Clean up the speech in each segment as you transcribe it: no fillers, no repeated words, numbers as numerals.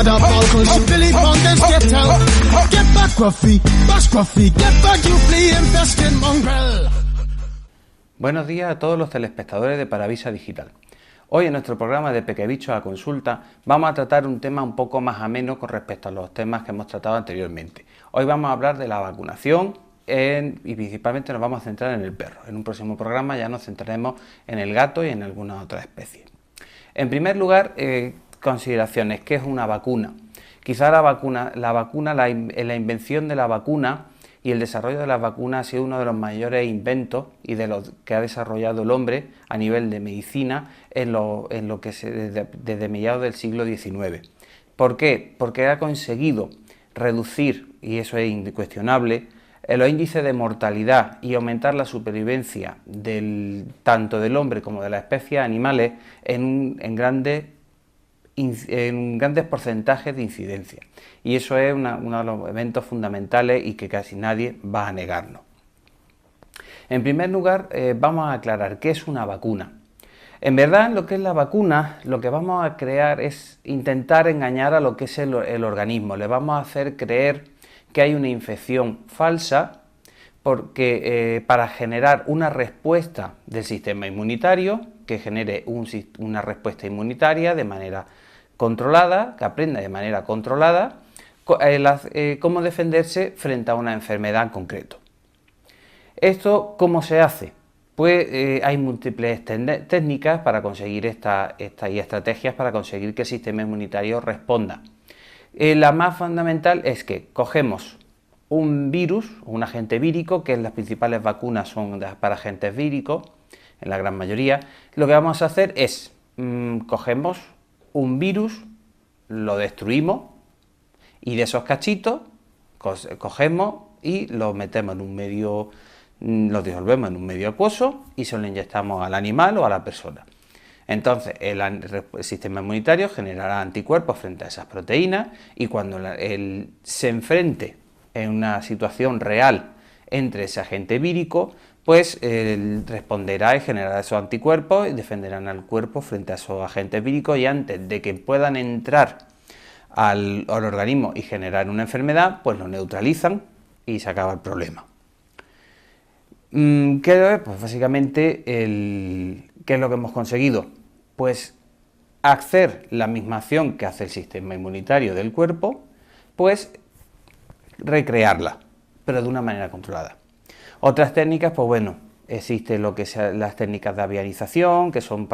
mother ball, cause you Billy Fountains get out. Get back, Gruffy, bash Gruffy, get back, you flea infested mongrel. Buenos días a todos los telespectadores de Paravisa Digital. Hoy en nuestro programa de Pequebichos a Consulta vamos a tratar un tema un poco más ameno con respecto a los temas que hemos tratado anteriormente. Hoy vamos a hablar de la vacunación y principalmente nos vamos a centrar en el perro. En un próximo programa ya nos centraremos en el gato y en alguna otra especie. En primer lugar, consideraciones. ¿Qué es una vacuna? Quizá la invención de la vacuna y el desarrollo de las vacunas ha sido uno de los mayores inventos y de los que ha desarrollado el hombre a nivel de medicina desde mediados del siglo XIX. ¿Por qué? Porque ha conseguido reducir, y eso es incuestionable, los índices de mortalidad y aumentar la supervivencia tanto del hombre como de las especies animales en grandes porcentajes de incidencia. Y eso es uno de los eventos fundamentales y que casi nadie va a negarnos. En primer lugar, vamos a aclarar qué es una vacuna. En verdad, lo que es la vacuna, lo que vamos a crear es intentar engañar a lo que es el organismo. Le vamos a hacer creer que hay una infección falsa para generar una respuesta del sistema inmunitario, que genere una respuesta inmunitaria de manera controlada, que aprenda de manera controlada cómo defenderse frente a una enfermedad en concreto. ¿Esto cómo se hace? Pues hay múltiples técnicas para conseguir y estrategias para conseguir que el sistema inmunitario responda. La más fundamental es que cogemos un virus, un agente vírico, que las principales vacunas son para agentes víricos, en la gran mayoría. Lo que vamos a hacer es, cogemos un virus, lo destruimos y de esos cachitos cogemos y los metemos en un medio, los disolvemos en un medio acuoso y se lo inyectamos al animal o a la persona. Entonces el sistema inmunitario generará anticuerpos frente a esas proteínas y cuando él se enfrente en una situación real entre ese agente vírico, pues responderá y generará esos anticuerpos y defenderán al cuerpo frente a esos agentes víricos y antes de que puedan entrar al organismo y generar una enfermedad, pues lo neutralizan y se acaba el problema. ¿Qué es? Pues básicamente, ¿qué es lo que hemos conseguido? Pues hacer la misma acción que hace el sistema inmunitario del cuerpo, pues recrearla, pero de una manera controlada. Otras técnicas, pues bueno, existen las técnicas de aviarización, que son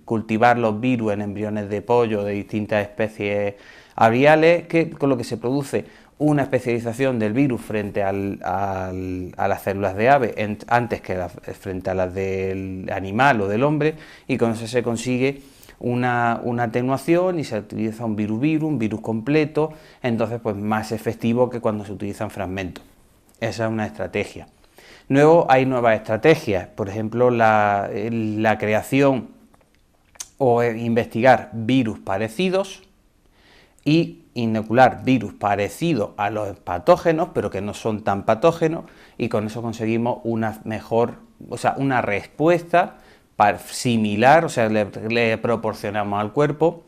cultivar los virus en embriones de pollo de distintas especies aviales, con lo que se produce una especialización del virus frente a las células de ave antes que frente a las del animal o del hombre, y con eso se consigue una atenuación y se utiliza un virus completo, entonces pues más efectivo que cuando se utilizan fragmentos. Esa es una estrategia. Luego hay nuevas estrategias, por ejemplo la creación o investigar virus parecidos y inocular virus parecidos a los patógenos, pero que no son tan patógenos, y con eso conseguimos una respuesta similar, o sea, le proporcionamos al cuerpo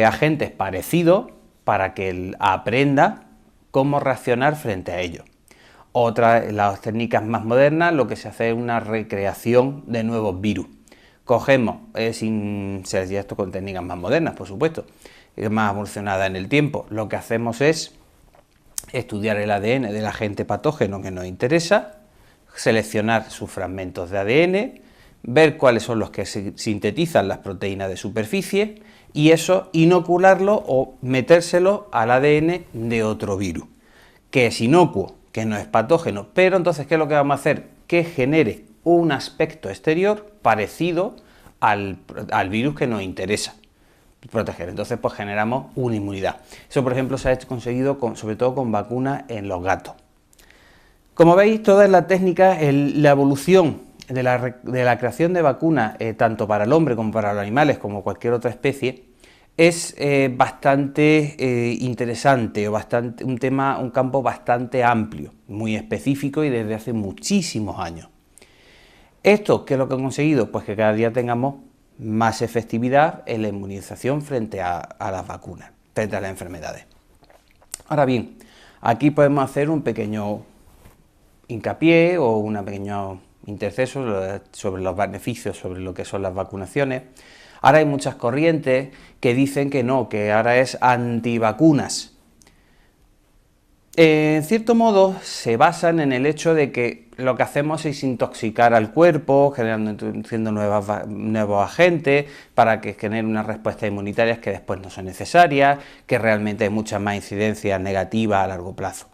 agentes parecidos para que él aprenda cómo reaccionar frente a ellos. Las técnicas más modernas, lo que se hace es una recreación de nuevos virus. Cogemos, sin ser ya esto con técnicas más modernas, por supuesto, más evolucionadas en el tiempo, lo que hacemos es estudiar el ADN del agente patógeno que nos interesa, seleccionar sus fragmentos de ADN, ver cuáles son los que sintetizan las proteínas de superficie y eso inocularlo o metérselo al ADN de otro virus, que es inocuo, que no es patógeno, pero entonces, ¿qué es lo que vamos a hacer? Que genere un aspecto exterior parecido al virus que nos interesa proteger. Entonces, pues generamos una inmunidad. Eso, por ejemplo, se ha conseguido sobre todo con vacunas en los gatos. Como veis, toda la técnica, la evolución de la creación de vacunas, tanto para el hombre como para los animales, como cualquier otra especie, es bastante interesante, un campo bastante amplio, muy específico y desde hace muchísimos años. ¿Esto qué es lo que han conseguido? Pues que cada día tengamos más efectividad en la inmunización frente a las vacunas. frente a las enfermedades. Ahora bien, aquí podemos hacer un pequeño hincapié o un pequeño interceso sobre los beneficios, sobre lo que son las vacunaciones. Ahora hay muchas corrientes que dicen que no, que ahora es antivacunas. En cierto modo se basan en el hecho de que lo que hacemos es intoxicar al cuerpo, introduciendo nuevos agentes para que genere unas respuestas inmunitarias que después no son necesarias, que realmente hay muchas más incidencias negativas a largo plazo.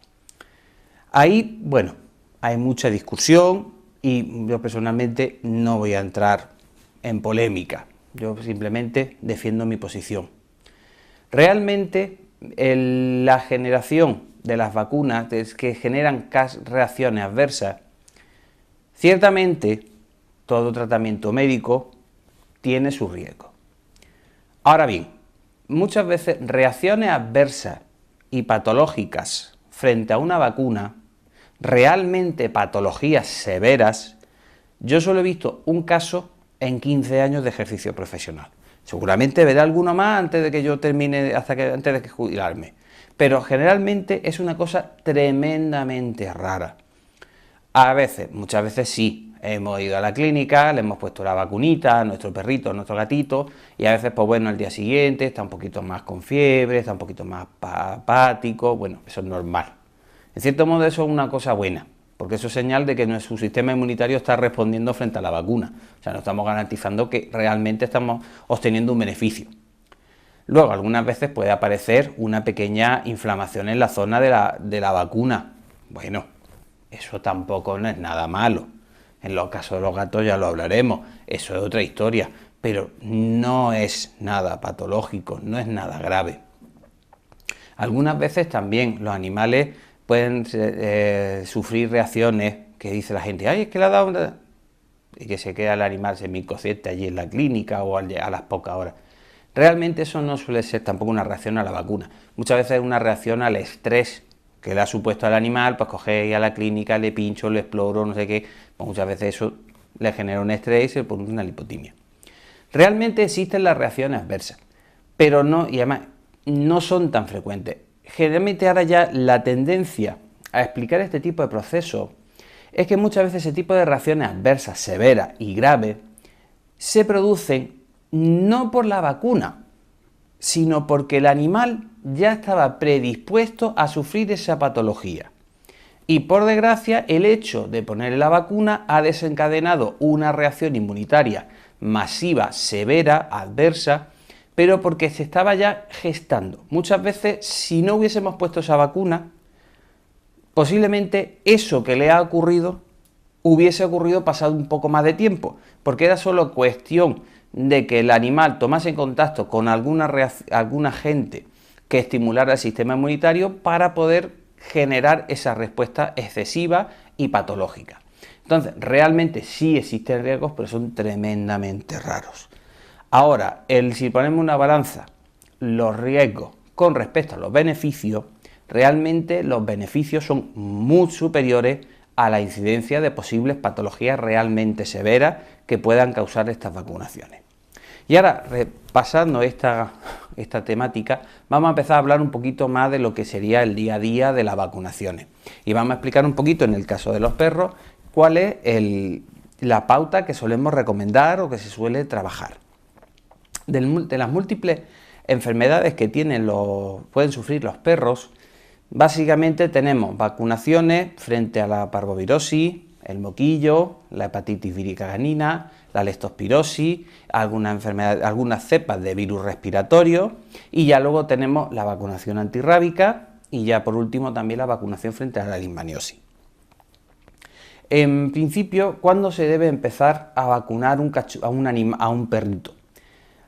Ahí, bueno, hay mucha discusión y yo personalmente no voy a entrar en polémica, yo simplemente defiendo mi posición. Realmente la generación de las vacunas que generan reacciones adversas, ciertamente todo tratamiento médico tiene su riesgo. Ahora bien, muchas veces reacciones adversas y patológicas frente a una vacuna, realmente patologías severas, yo solo he visto un caso en 15 años de ejercicio profesional. Seguramente veré alguno más antes de que yo termine, antes de jubilarme. Pero generalmente es una cosa tremendamente rara. A veces, muchas veces sí, hemos ido a la clínica, le hemos puesto la vacunita a nuestro perrito, a nuestro gatito, y a veces, pues bueno, al día siguiente está un poquito más con fiebre, está un poquito más apático, bueno, eso es normal. En cierto modo eso es una cosa buena, porque eso es señal de que nuestro sistema inmunitario está respondiendo frente a la vacuna. O sea, no estamos garantizando que realmente estamos obteniendo un beneficio. Luego, algunas veces puede aparecer una pequeña inflamación en la zona de la vacuna. Bueno, eso tampoco no es nada malo. En los casos de los gatos ya lo hablaremos, eso es otra historia, pero no es nada patológico, no es nada grave. Algunas veces también los animales pueden sufrir reacciones que dice la gente, ay, es que le ha dado una... y que se queda el animal semiconsciente allí en la clínica o a las pocas horas. Realmente eso no suele ser tampoco una reacción a la vacuna. Muchas veces es una reacción al estrés que le ha supuesto al animal, pues coge a la clínica, le pincho, le exploro, no sé qué. Pues muchas veces eso le genera un estrés y se produce una lipotimia. Realmente existen las reacciones adversas, pero no, y además no son tan frecuentes. Generalmente ahora ya la tendencia a explicar este tipo de procesos es que muchas veces ese tipo de reacciones adversas, severas y graves, se producen no por la vacuna, sino porque el animal ya estaba predispuesto a sufrir esa patología. Y por desgracia, el hecho de ponerle la vacuna ha desencadenado una reacción inmunitaria masiva, severa, adversa, pero porque se estaba ya gestando. Muchas veces, si no hubiésemos puesto esa vacuna, posiblemente eso que le ha ocurrido hubiese ocurrido pasado un poco más de tiempo, porque era solo cuestión de que el animal tomase en contacto con algún agente que estimulara el sistema inmunitario para poder generar esa respuesta excesiva y patológica. Entonces, realmente sí existen riesgos, pero son tremendamente raros. Ahora, si ponemos una balanza los riesgos con respecto a los beneficios, realmente los beneficios son muy superiores a la incidencia de posibles patologías realmente severas que puedan causar estas vacunaciones. Y ahora, repasando esta temática, vamos a empezar a hablar un poquito más de lo que sería el día a día de las vacunaciones. Y vamos a explicar un poquito, en el caso de los perros, cuál es la pauta que solemos recomendar o que se suele trabajar. De las múltiples enfermedades que pueden sufrir los perros, básicamente tenemos vacunaciones frente a la parvovirosis, el moquillo, la hepatitis vírica canina, la leptospirosis, algunas cepas de virus respiratorio, y ya luego tenemos la vacunación antirrábica y ya por último también la vacunación frente a la leishmaniosis. En principio, ¿cuándo se debe empezar a vacunar a un perrito?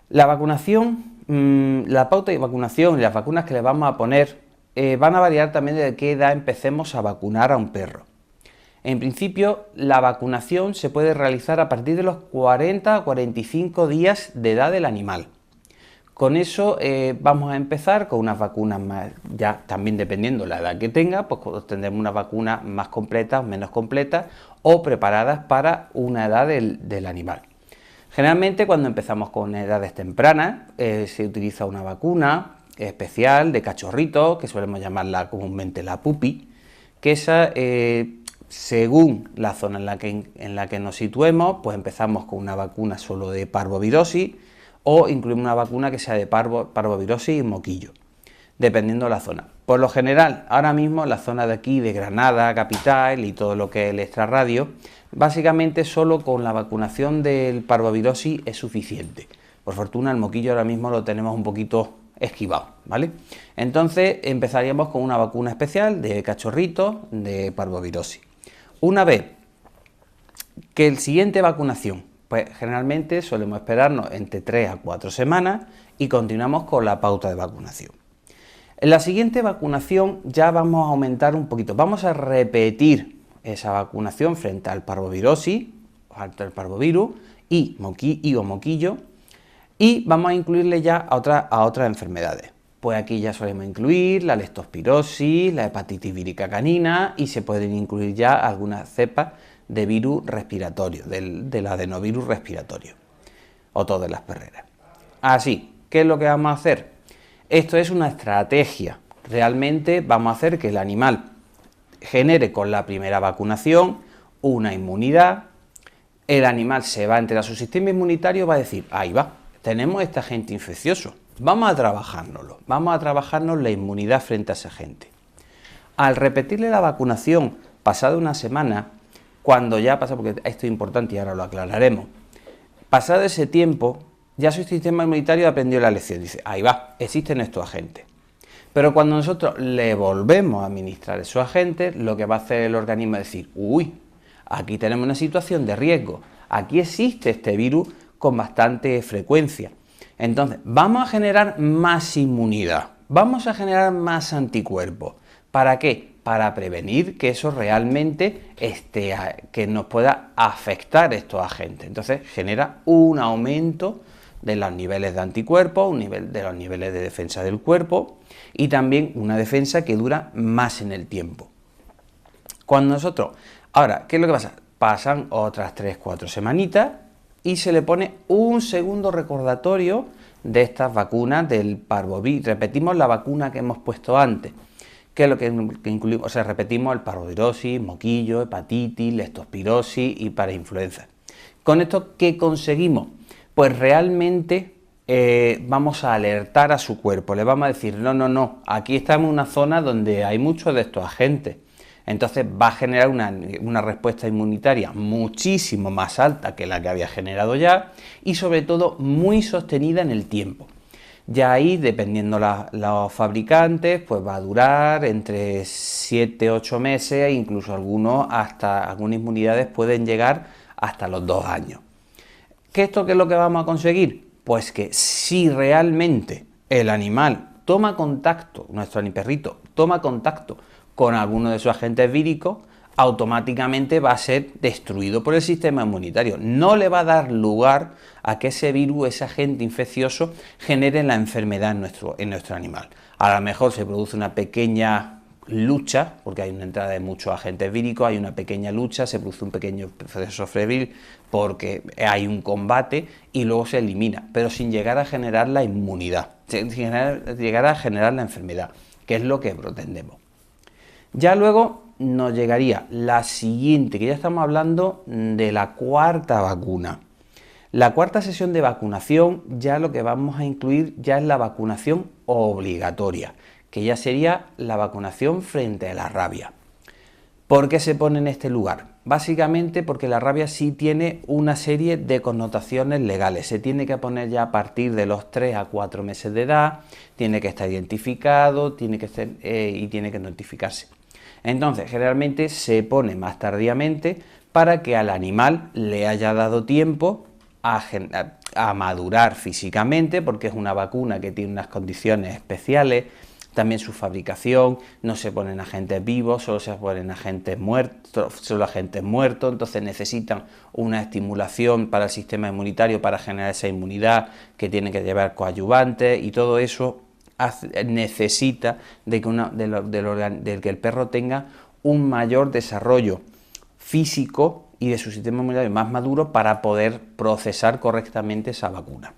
La vacunación, la pauta de vacunación y las vacunas que le vamos a poner van a variar también de qué edad empecemos a vacunar a un perro. En principio, la vacunación se puede realizar a partir de los 40 a 45 días de edad del animal. Con eso vamos a empezar con unas vacunas más, ya también dependiendo de la edad que tenga, pues tendremos unas vacunas más completas, menos completas o preparadas para una edad del animal. Generalmente cuando empezamos con edades tempranas se utiliza una vacuna especial de cachorritos, que solemos llamarla comúnmente la pupi, que esa, según la zona en la que nos situemos, pues empezamos con una vacuna solo de parvovirosis o incluimos una vacuna que sea de parvovirosis y moquillo, dependiendo de la zona. Por lo general, ahora mismo la zona de aquí, de Granada, capital y todo lo que es el extrarradio, básicamente solo con la vacunación del parvovirosis es suficiente. Por fortuna el moquillo ahora mismo lo tenemos un poquito esquivado, ¿vale? Entonces empezaríamos con una vacuna especial de cachorritos de parvovirosis. Una vez que el siguiente vacunación, pues generalmente solemos esperarnos entre 3 a 4 semanas y continuamos con la pauta de vacunación. En la siguiente vacunación ya vamos a aumentar un poquito, vamos a repetir esa vacunación frente al parvovirosis, al parvovirus y o moquillo, y vamos a incluirle ya a otras enfermedades. Pues aquí ya solemos incluir la leptospirosis, la hepatitis vírica canina y se pueden incluir ya algunas cepas de virus respiratorio, del adenovirus respiratorio o todas las perreras. Así, ¿qué es lo que vamos a hacer? Esto es una estrategia. Realmente vamos a hacer que el animal genere con la primera vacunación una inmunidad. El animal se va a enterar, su sistema inmunitario va a decir, ahí va, tenemos este agente infeccioso, vamos a trabajárnoslo, vamos a trabajarnos la inmunidad frente a ese agente. Al repetirle la vacunación pasada una semana, cuando ya pasa, porque esto es importante y ahora lo aclararemos, pasado ese tiempo, ya su sistema inmunitario aprendió la lección, dice, ahí va, existen estos agentes. Pero cuando nosotros le volvemos a administrar esos agentes, lo que va a hacer el organismo es decir, uy, aquí tenemos una situación de riesgo, aquí existe este virus con bastante frecuencia. Entonces, vamos a generar más inmunidad, vamos a generar más anticuerpos. ¿Para qué? Para prevenir que eso realmente que nos pueda afectar estos agentes. Entonces, genera un aumento de los niveles de anticuerpos, de los niveles de defensa del cuerpo y también una defensa que dura más en el tiempo. Cuando nosotros, ahora, ¿qué es lo que pasa? Pasan otras 3-4 semanitas y se le pone un segundo recordatorio de estas vacunas del parvovirus. Repetimos la vacuna que hemos puesto antes, que es lo que incluimos, o sea, repetimos el parvovirosis, moquillo, hepatitis, leptospirosis y parainfluenza. ¿Con esto qué conseguimos? Pues realmente vamos a alertar a su cuerpo, le vamos a decir, no, aquí estamos en una zona donde hay muchos de estos agentes. Entonces va a generar una respuesta inmunitaria muchísimo más alta que la que había generado ya y sobre todo muy sostenida en el tiempo. Ya ahí, dependiendo los fabricantes, pues va a durar entre 7-8 meses e incluso algunas inmunidades pueden llegar hasta los 2 años. ¿Qué es lo que vamos a conseguir? Pues que si realmente el animal toma contacto, nuestro perrito toma contacto con alguno de sus agentes víricos, automáticamente va a ser destruido por el sistema inmunitario. No le va a dar lugar a que ese virus, ese agente infeccioso, genere la enfermedad en nuestro animal. A lo mejor se produce una pequeña lucha, porque hay una entrada de muchos agentes víricos, hay una pequeña lucha, se produce un pequeño proceso febril porque hay un combate y luego se elimina, pero sin llegar a generar la inmunidad, sin llegar a generar la enfermedad, que es lo que pretendemos. Ya luego nos llegaría la siguiente, que ya estamos hablando de la cuarta vacuna. La cuarta sesión de vacunación, ya lo que vamos a incluir ya es la vacunación obligatoria, que ya sería la vacunación frente a la rabia. ¿Por qué se pone en este lugar? Básicamente porque la rabia sí tiene una serie de connotaciones legales. Se tiene que poner ya a partir de los 3 a 4 meses de edad, tiene que estar identificado, tiene que notificarse. Entonces, generalmente se pone más tardíamente para que al animal le haya dado tiempo a madurar físicamente, porque es una vacuna que tiene unas condiciones especiales. También su fabricación, no se ponen agentes vivos, solo se ponen agentes muertos, entonces necesitan una estimulación para el sistema inmunitario para generar esa inmunidad que tiene que llevar coadyuvantes y todo eso necesita de que el perro tenga un mayor desarrollo físico y de su sistema inmunitario más maduro para poder procesar correctamente esa vacuna.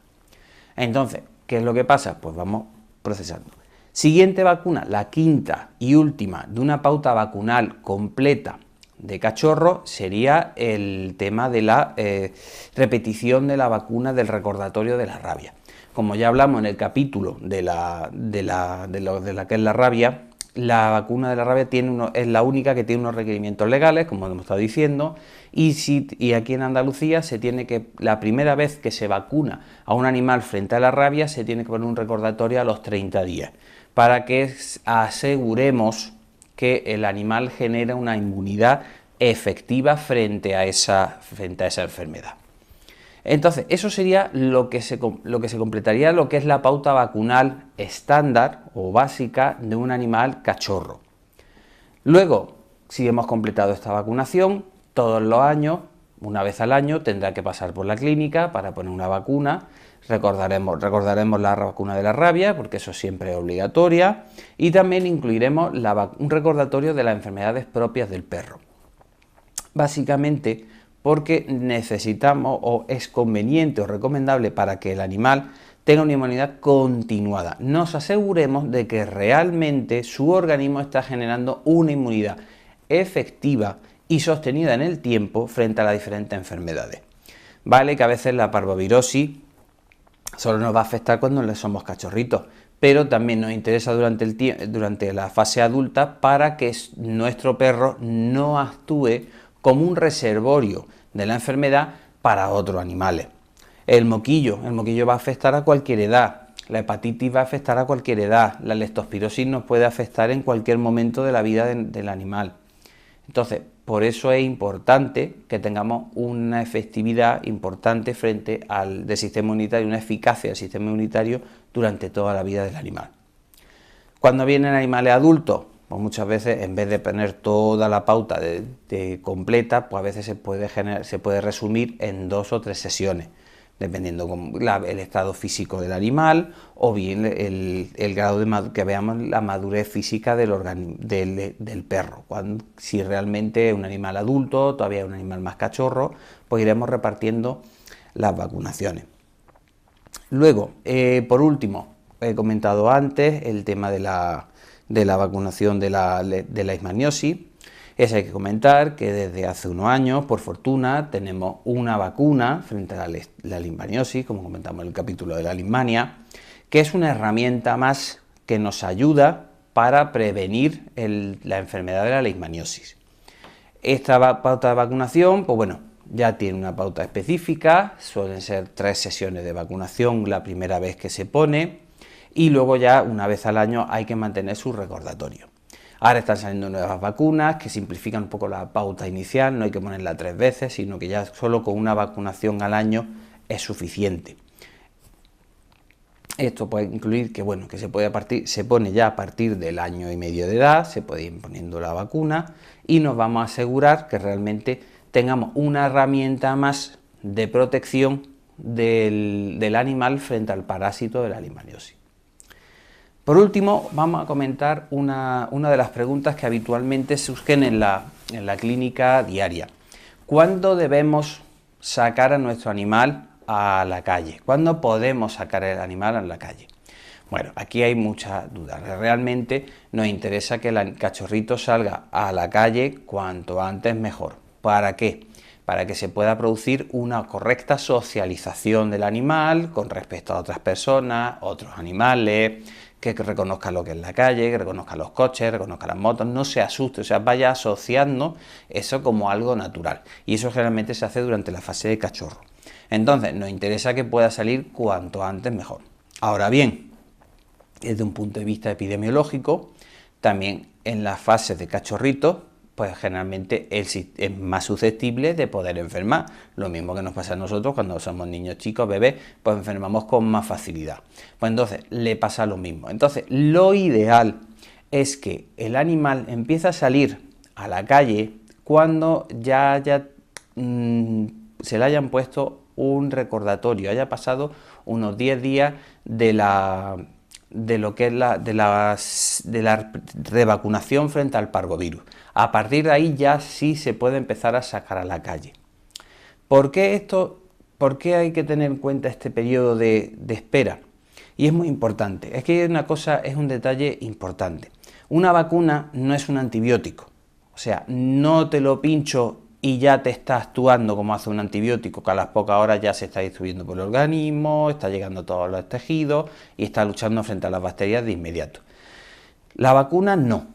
Entonces, ¿qué es lo que pasa? Pues vamos procesando. Siguiente vacuna, la quinta y última de una pauta vacunal completa de cachorro, sería el tema de la repetición de la vacuna del recordatorio de la rabia. Como ya hablamos en el capítulo de la que es la rabia, la vacuna de la rabia es la única que tiene unos requerimientos legales, como hemos estado diciendo, y aquí en Andalucía la primera vez que se vacuna a un animal frente a la rabia, se tiene que poner un recordatorio a los 30 días, para que aseguremos que el animal genera una inmunidad efectiva frente a esa enfermedad. Entonces, eso sería lo que se completaría lo que es la pauta vacunal estándar o básica de un animal cachorro. Luego, si hemos completado esta vacunación, todos los años, una vez al año, tendrá que pasar por la clínica para poner una vacuna. Recordaremos la vacuna de la rabia, porque eso siempre es obligatoria, y también incluiremos un recordatorio de las enfermedades propias del perro. Básicamente porque necesitamos, o es conveniente o recomendable para que el animal tenga una inmunidad continuada. Nos aseguremos de que realmente su organismo está generando una inmunidad efectiva y sostenida en el tiempo frente a las diferentes enfermedades. Vale que a veces la parvovirosis solo nos va a afectar cuando le somos cachorritos, pero también nos interesa durante la fase adulta para que nuestro perro no actúe como un reservorio de la enfermedad para otros animales. El moquillo va a afectar a cualquier edad, la hepatitis va a afectar a cualquier edad, la leptospirosis nos puede afectar en cualquier momento de la vida del animal. Entonces, por eso es importante que tengamos una efectividad importante frente del sistema inmunitario, una eficacia del sistema inmunitario durante toda la vida del animal. Cuando vienen animales adultos, pues muchas veces en vez de poner toda la pauta completa, pues a veces se puede resumir en 2 o 3 sesiones, dependiendo el estado físico del animal o bien el grado que veamos la madurez física del perro. Si realmente es un animal adulto, todavía es un animal más cachorro, pues iremos repartiendo las vacunaciones. Luego, por último, he comentado antes el tema de la vacunación de la leishmaniosis. Hay que comentar que desde hace unos años, por fortuna, tenemos una vacuna frente a la leishmaniosis, como comentamos en el capítulo de la leishmania, que es una herramienta más que nos ayuda para prevenir la enfermedad de la leishmaniosis. Esta pauta de vacunación, pues bueno, ya tiene una pauta específica, suelen ser 3 sesiones de vacunación la primera vez que se pone, y luego ya una vez al año hay que mantener su recordatorio. Ahora están saliendo nuevas vacunas que simplifican un poco la pauta inicial, no hay que ponerla 3 veces, sino que ya solo con una vacunación al año es suficiente. Esto puede incluir que se pone ya a partir del año y medio de edad, se puede ir poniendo la vacuna y nos vamos a asegurar que realmente tengamos una herramienta más de protección del animal frente al parásito de la leishmaniosis. Por último, vamos a comentar una de las preguntas que habitualmente surgen en la clínica diaria. ¿Cuándo debemos sacar a nuestro animal a la calle? ¿Cuándo podemos sacar el animal a la calle? Bueno, aquí hay muchas dudas. Realmente nos interesa que el cachorrito salga a la calle cuanto antes mejor. ¿Para qué? Para que se pueda producir una correcta socialización del animal con respecto a otras personas, otros animales, que reconozca lo que es la calle, que reconozca los coches, reconozca las motos, no se asuste, o sea, vaya asociando eso como algo natural. Y eso generalmente se hace durante la fase de cachorro. Entonces, nos interesa que pueda salir cuanto antes mejor. Ahora bien, desde un punto de vista epidemiológico, también en la fase de cachorrito, pues generalmente es más susceptible de poder enfermar. Lo mismo que nos pasa a nosotros cuando somos niños chicos, bebés, pues enfermamos con más facilidad. Pues entonces le pasa lo mismo. Entonces lo ideal es que el animal empiece a salir a la calle cuando ya se le hayan puesto un recordatorio, haya pasado unos 10 días de la revacunación frente al parvovirus. A partir de ahí ya sí se puede empezar a sacar a la calle. ¿Por qué hay que tener en cuenta este periodo de espera? Y es muy importante. Es que hay una cosa, es un detalle importante. Una vacuna no es un antibiótico. O sea, no te lo pincho y ya te está actuando como hace un antibiótico, que a las pocas horas ya se está distribuyendo por el organismo, está llegando a todos los tejidos y está luchando frente a las bacterias de inmediato. La vacuna no.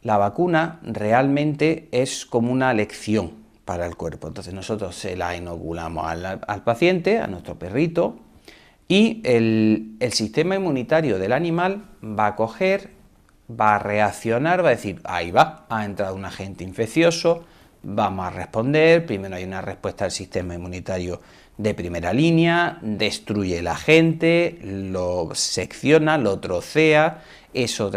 La vacuna realmente es como una lección para el cuerpo. Entonces nosotros se la inoculamos al paciente, a nuestro perrito, y el sistema inmunitario del animal va a coger, va a reaccionar, va a decir, ahí va, ha entrado un agente infeccioso, vamos a responder. Primero hay una respuesta del sistema inmunitario de primera línea, destruye el agente, lo secciona, lo trocea, eso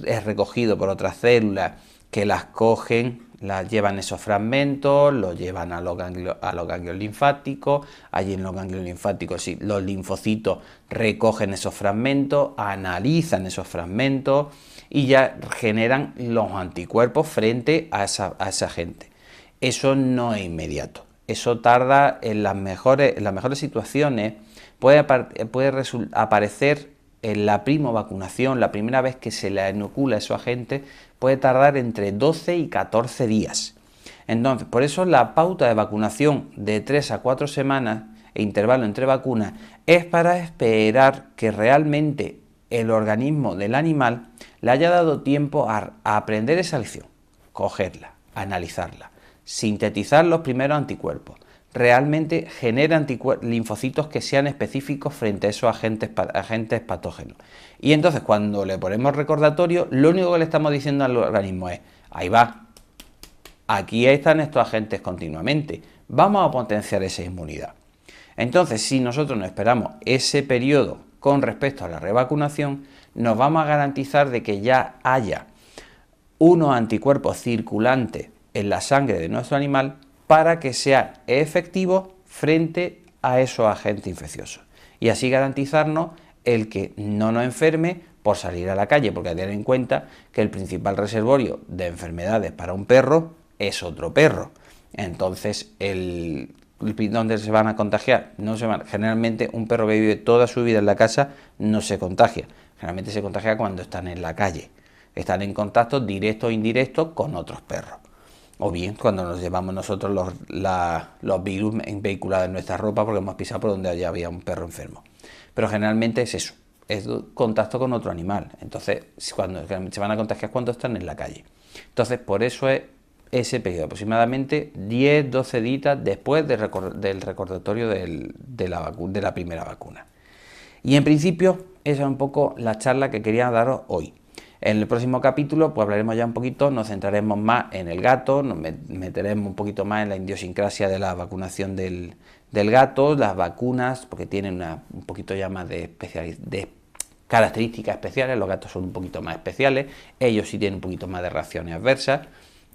es recogido por otras células que las cogen, las llevan esos fragmentos, los llevan a los ganglios linfáticos. Allí en los ganglios linfáticos sí, los linfocitos recogen esos fragmentos, analizan esos fragmentos y ya generan los anticuerpos frente a esa agente. Eso no es inmediato, eso tarda en las mejores situaciones, puede aparecer en la primovacunación, la primera vez que se le inocula a esos agentes, puede tardar entre 12 y 14 días. Entonces, por eso la pauta de vacunación de 3 a 4 semanas e intervalo entre vacunas es para esperar que realmente el organismo del animal le haya dado tiempo a aprender esa lección, cogerla, analizarla, sintetizar los primeros anticuerpos, realmente genera linfocitos que sean específicos frente a esos agentes patógenos. Y entonces cuando le ponemos recordatorio, lo único que le estamos diciendo al organismo es, ahí va, aquí están estos agentes continuamente, vamos a potenciar esa inmunidad. Entonces, si nosotros no esperamos ese periodo con respecto a la revacunación, nos vamos a garantizar de que ya haya unos anticuerpos circulantes en la sangre de nuestro animal para que sea efectivo frente a esos agentes infecciosos y así garantizarnos el que no nos enferme por salir a la calle, porque hay que tener en cuenta que el principal reservorio de enfermedades para un perro es otro perro. Entonces, ¿dónde se van a contagiar? Generalmente un perro que vive toda su vida en la casa no se contagia, generalmente se contagia cuando están en la calle, están en contacto directo o indirecto con otros perros. O bien cuando nos llevamos nosotros los virus vehiculados en nuestra ropa porque hemos pisado por donde ya había un perro enfermo. Pero generalmente es eso, es contacto con otro animal. Entonces, cuando se van a contagiar cuando están en la calle. Entonces, por eso es ese periodo, aproximadamente 10-12 días después del recordatorio de la primera vacuna. Y en principio, esa es un poco la charla que quería daros hoy. En el próximo capítulo pues hablaremos ya un poquito, nos centraremos más en el gato, nos meteremos un poquito más en la idiosincrasia de la vacunación del gato, las vacunas, porque tienen un poquito ya más de características especiales, los gatos son un poquito más especiales, ellos sí tienen un poquito más de reacciones adversas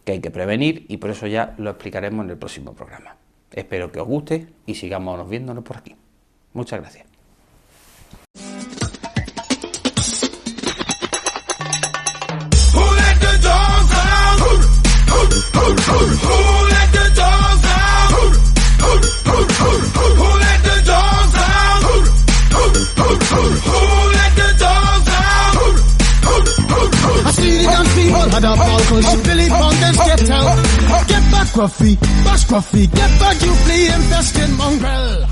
que hay que prevenir y por eso ya lo explicaremos en el próximo programa. Espero que os guste y sigamos viéndonos por aquí. Muchas gracias. Who let the dogs out? Who let the dogs out? Who let the dogs out? I see the dance people had a ball cause Billy Bonders get out. Get back, Gruffy, bash Gruffy, get back, you flea infested mongrel.